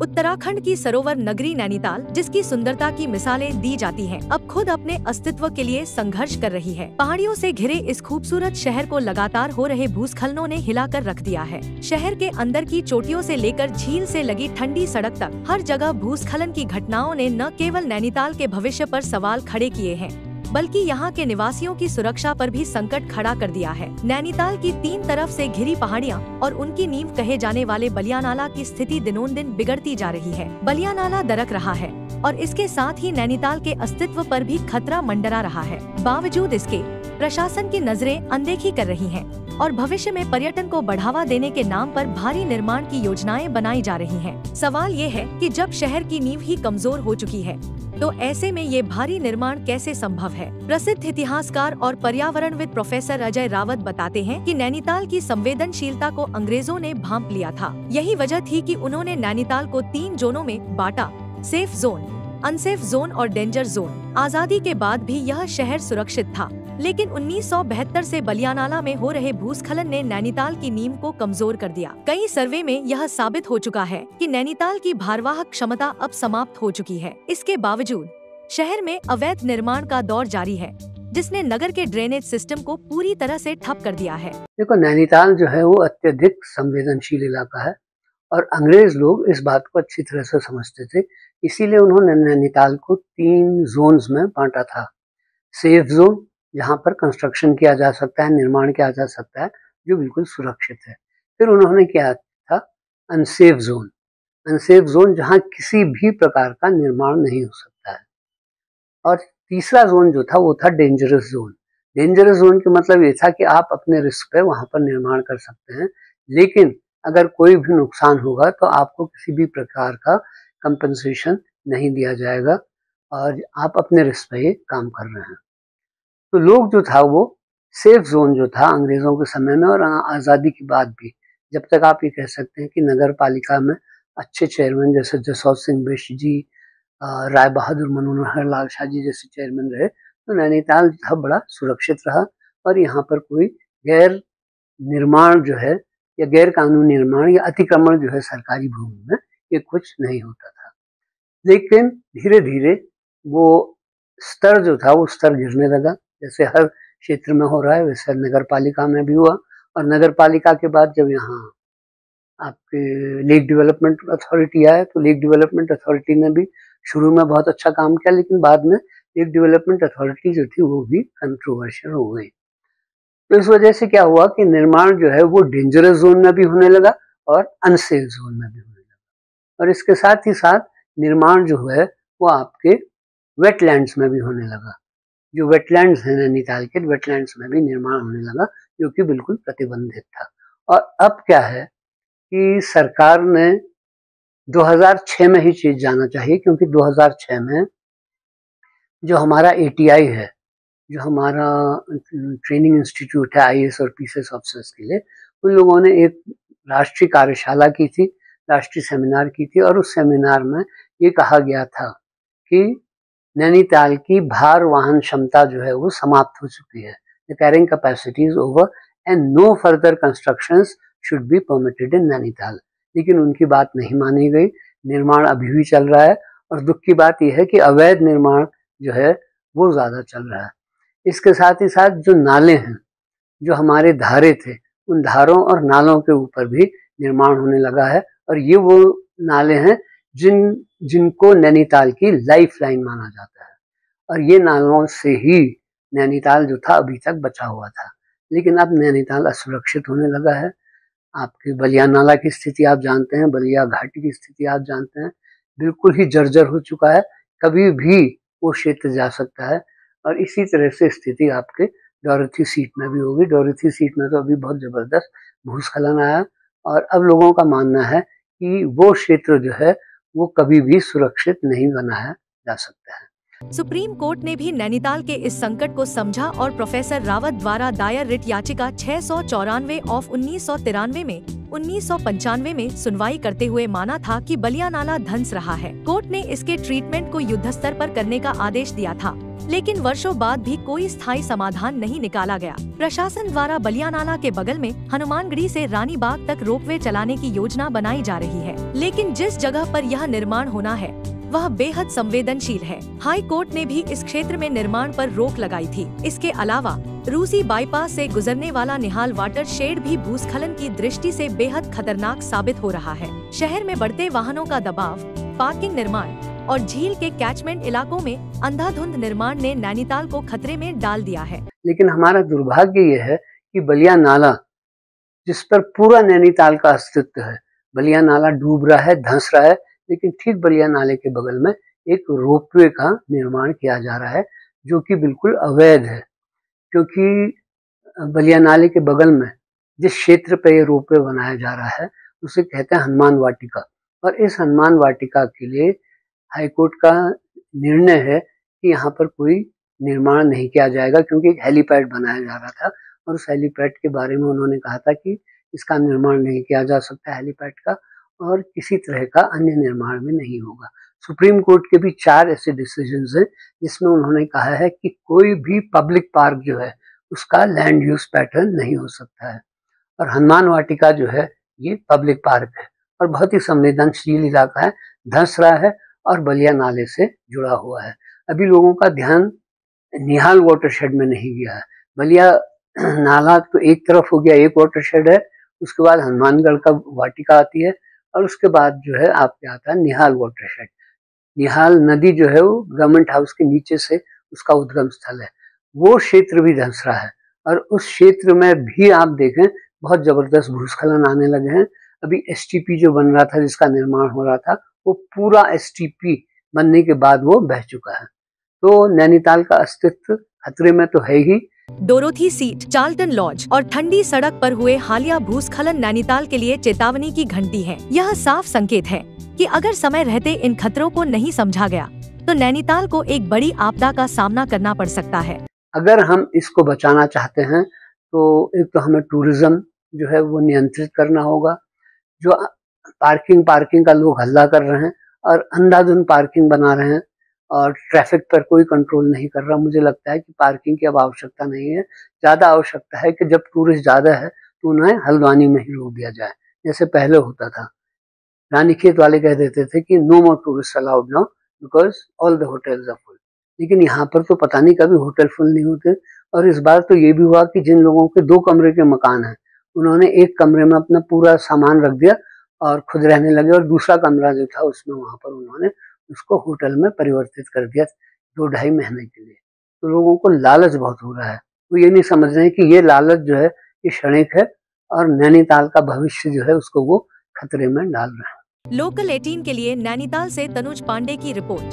उत्तराखंड की सरोवर नगरी नैनीताल, जिसकी सुंदरता की मिसालें दी जाती हैं, अब खुद अपने अस्तित्व के लिए संघर्ष कर रही है। पहाड़ियों से घिरे इस खूबसूरत शहर को लगातार हो रहे भूस्खलनों ने हिलाकर रख दिया है। शहर के अंदर की चोटियों से लेकर झील से लगी ठंडी सड़क तक हर जगह भूस्खलन की घटनाओं ने न केवल नैनीताल के भविष्य पर सवाल खड़े किए हैं, बल्कि यहाँ के निवासियों की सुरक्षा पर भी संकट खड़ा कर दिया है। नैनीताल की 3 तरफ से घिरी पहाड़ियाँ और उनकी नींव कहे जाने वाले बलिया नाला की स्थिति दिनों दिन बिगड़ती जा रही है। बलिया नाला दरक रहा है और इसके साथ ही नैनीताल के अस्तित्व पर भी खतरा मंडरा रहा है। बावजूद इसके प्रशासन की नजरें अनदेखी कर रही हैं और भविष्य में पर्यटन को बढ़ावा देने के नाम पर भारी निर्माण की योजनाएं बनाई जा रही हैं। सवाल ये है कि जब शहर की नींव ही कमजोर हो चुकी है, तो ऐसे में ये भारी निर्माण कैसे संभव है? प्रसिद्ध इतिहासकार और पर्यावरणविद प्रोफेसर अजय रावत बताते हैं कि नैनीताल की संवेदनशीलता को अंग्रेजों ने भांप लिया था। यही वजह थी कि उन्होंने नैनीताल को 3 जोनों में बांटा: सेफ जोन, अनसेफ जोन और डेंजर जोन। आजादी के बाद भी यह शहर सुरक्षित था, लेकिन 1972 से बलियानाला में हो रहे भूस्खलन ने नैनीताल की नींव को कमजोर कर दिया। कई सर्वे में यह साबित हो चुका है कि नैनीताल की भारवाहक क्षमता अब समाप्त हो चुकी है। इसके बावजूद शहर में अवैध निर्माण का दौर जारी है, जिसने नगर के ड्रेनेज सिस्टम को पूरी तरह से ठप कर दिया है। देखो, नैनीताल जो है वो अत्यधिक संवेदनशील इलाका है और अंग्रेज लोग इस बात को अच्छी तरह से समझते थे। इसीलिए उन्होंने नैनीताल को 3 जोन्स में बांटा था। सेफ जोन, जहाँ पर कंस्ट्रक्शन किया जा सकता है, निर्माण किया जा सकता है, जो बिल्कुल सुरक्षित है। फिर उन्होंने किया था अनसेफ जोन। अनसेफ जोन जहाँ किसी भी प्रकार का निर्माण नहीं हो सकता है। और तीसरा जोन जो था वो था डेंजरस जोन। डेंजरस जोन का मतलब ये था कि आप अपने रिस्क पे वहाँ पर निर्माण कर सकते हैं, लेकिन अगर कोई भी नुकसान होगा तो आपको किसी भी प्रकार का कंपनसेशन नहीं दिया जाएगा और आप अपने रिस्क पे ये काम कर रहे हैं। तो लोग जो था वो सेफ जोन जो था अंग्रेजों के समय में और आज़ादी के बाद भी, जब तक आप ये कह सकते हैं कि नगर पालिका में अच्छे चेयरमैन जैसे जसौत सिंह बिष्ट जी, राय बहादुर मनोहर लाल शाह जी जैसे चेयरमैन रहे, तो नैनीताल था बड़ा सुरक्षित रहा और यहाँ पर कोई गैर निर्माण जो है या गैर कानूनी निर्माण या अतिक्रमण जो है सरकारी भूमि में, ये कुछ नहीं होता था। लेकिन धीरे धीरे वो स्तर जो था वो स्तर गिरने लगा। जैसे हर क्षेत्र में हो रहा है वैसे नगर पालिका में भी हुआ। और नगर पालिका के बाद जब यहाँ आपके लेक डेवलपमेंट अथॉरिटी आया, तो लेक डेवलपमेंट अथॉरिटी ने भी शुरू में बहुत अच्छा काम किया, लेकिन बाद में लेक डेवलपमेंट अथॉरिटी जो थी वो भी कंट्रोवर्शियल हो गई। तो इस वजह से क्या हुआ कि निर्माण जो है वो डेंजरस जोन में भी होने लगा और अनसेफ जोन में भी होने लगा। और इसके साथ ही साथ निर्माण जो है वो आपके वेटलैंड्स में भी होने लगा। जो वेटलैंड्स हैं नैनीताल के, वेटलैंड्स में भी निर्माण होने लगा, जो कि बिल्कुल प्रतिबंधित था। और अब क्या है कि सरकार ने 2006 में ही चीज जाना चाहिए, क्योंकि 2006 में जो हमारा ATI है, जो हमारा ट्रेनिंग इंस्टीट्यूट है IAS और PCS ऑफिसर्स के लिए, उन लोगों ने एक राष्ट्रीय कार्यशाला की थी, राष्ट्रीय सेमिनार की थी। और उस सेमिनार में ये कहा गया था कि नैनीताल की भार वाहन क्षमता जो है वो समाप्त हो चुकी है। The carrying capacity is over and no further constructions should be permitted in Nainital. लेकिन उनकी बात नहीं मानी गई, निर्माण अभी भी चल रहा है। और दुख की बात यह है कि अवैध निर्माण जो है वो ज़्यादा चल रहा है। इसके साथ ही साथ जो नाले हैं, जो हमारे धारे थे, उन धारों और नालों के ऊपर भी निर्माण होने लगा है। और ये वो नाले हैं जिनको नैनीताल की लाइफ लाइन माना जाता है। और ये नालों से ही नैनीताल जो था अभी तक बचा हुआ था। लेकिन अब नैनीताल असुरक्षित होने लगा है। आपके बलिया नाला की स्थिति आप जानते हैं, बलिया घाटी की स्थिति आप जानते हैं, बिल्कुल ही जर्जर हो चुका है। कभी भी वो क्षेत्र जा सकता है। और इसी तरह से स्थिति आपके डोरथी सीट में भी होगी। डोरथी सीट में तो अभी बहुत जबरदस्त भूस्खलन आया और अब लोगों का मानना है कि वो क्षेत्र जो है वो कभी भी सुरक्षित नहीं बनाया जा सकता है। सुप्रीम कोर्ट ने भी नैनीताल के इस संकट को समझा और प्रोफेसर रावत द्वारा दायर रिट याचिका 694 ऑफ 1993 में 1995 में सुनवाई करते हुए माना था कि बलिया नाला धंस रहा है। कोर्ट ने इसके ट्रीटमेंट को युद्धस्तर पर करने का आदेश दिया था, लेकिन वर्षों बाद भी कोई स्थायी समाधान नहीं निकाला गया। प्रशासन द्वारा बलिया नाला के बगल में हनुमानगढ़ी से रानी बाग तक रोपवे चलाने की योजना बनाई जा रही है, लेकिन जिस जगह पर यह निर्माण होना है वह बेहद संवेदनशील है। हाई कोर्ट ने भी इस क्षेत्र में निर्माण पर रोक लगाई थी। इसके अलावा रूसी बाईपास से गुजरने वाला निहाल वाटर शेड भी भूस्खलन की दृष्टि से बेहद खतरनाक साबित हो रहा है। शहर में बढ़ते वाहनों का दबाव, पार्किंग निर्माण और झील के कैचमेंट इलाकों में अंधाधुंध निर्माण ने नैनीताल को खतरे में डाल दिया है। लेकिन हमारा दुर्भाग्य ये है कि बलिया नाला, जिस पर पूरा नैनीताल का अस्तित्व है, बलिया नाला डूब रहा है, धंस रहा है, लेकिन ठीक बलिया नाले के बगल में एक रोपवे का निर्माण किया जा रहा है, जो कि बिल्कुल अवैध है। क्योंकि बलिया नाले के बगल में जिस क्षेत्र पे ये रोपवे बनाया जा रहा है उसे कहते हैं हनुमान वाटिका, और इस हनुमान वाटिका के लिए हाईकोर्ट का निर्णय है कि यहाँ पर कोई निर्माण नहीं किया जाएगा, क्योंकि एक हेलीपैड बनाया जा रहा था और उस हेलीपैड के बारे में उन्होंने कहा था कि इसका निर्माण नहीं किया जा सकता हेलीपैड का, और किसी तरह का अन्य निर्माण भी नहीं होगा। सुप्रीम कोर्ट के भी 4 ऐसे डिसीजंस हैं जिसमें उन्होंने कहा है कि कोई भी पब्लिक पार्क जो है उसका लैंड यूज पैटर्न नहीं हो सकता है। और हनुमान वाटिका जो है ये पब्लिक पार्क है और बहुत ही संवेदनशील इलाका है, धंस रहा है और बलिया नाले से जुड़ा हुआ है। अभी लोगों का ध्यान निहाल वाटरशेड में नहीं गया है। बलिया नाला तो एक तरफ हो गया, एक वाटरशेड है, उसके बाद हनुमानगढ़ का वाटिका आती है और उसके बाद जो है आपके आता है निहाल वाटरशेड। निहाल नदी जो है वो गवर्नमेंट हाउस के नीचे से उसका उद्गम स्थल है। वो क्षेत्र भी धंस रहा है और उस क्षेत्र में भी आप देखें बहुत जबरदस्त भूस्खलन आने लगे हैं। अभी एसटीपी जो बन रहा था, जिसका निर्माण हो रहा था, वो पूरा एसटीपी बनने के बाद वो बह चुका है। तो नैनीताल का अस्तित्व खतरे में तो है ही। डोरोथी सीट, चार्ल्टन लॉज और ठंडी सड़क पर हुए हालिया भूस्खलन नैनीताल के लिए चेतावनी की घंटी है। यह साफ संकेत है कि अगर समय रहते इन खतरों को नहीं समझा गया तो नैनीताल को एक बड़ी आपदा का सामना करना पड़ सकता है। अगर हम इसको बचाना चाहते हैं तो एक तो हमें टूरिज्म जो है वो नियंत्रित करना होगा। जो पार्किंग का लोग हल्ला कर रहे हैं और अंधाधुंध पार्किंग बना रहे हैं और ट्रैफिक पर कोई कंट्रोल नहीं कर रहा। मुझे लगता है कि पार्किंग की अब आवश्यकता नहीं है। ज़्यादा आवश्यकता है कि जब टूरिस्ट ज़्यादा है तो उन्हें हल्द्वानी में ही रोक दिया जाए, जैसे पहले होता था। रानीखेत वाले कह देते थे कि no more tourist allowed now because all the hotels are full. लेकिन यहाँ पर तो पता नहीं कभी होटल फुल नहीं होते। और इस बार तो ये भी हुआ कि जिन लोगों के 2 कमरे के मकान हैं उन्होंने एक कमरे में अपना पूरा सामान रख दिया और खुद रहने लगे, और दूसरा कमरा जो था उसमें वहां पर उन्होंने उसको होटल में परिवर्तित कर दिया 2-2.5 महीने के लिए। तो लोगों को लालच बहुत हो रहा है। वो ये नहीं समझ रहे कि ये लालच जो है ये क्षणिक है और नैनीताल का भविष्य जो है उसको वो खतरे में डाल रहे हैं। लोकल 18 के लिए नैनीताल से तनुज पांडे की रिपोर्ट।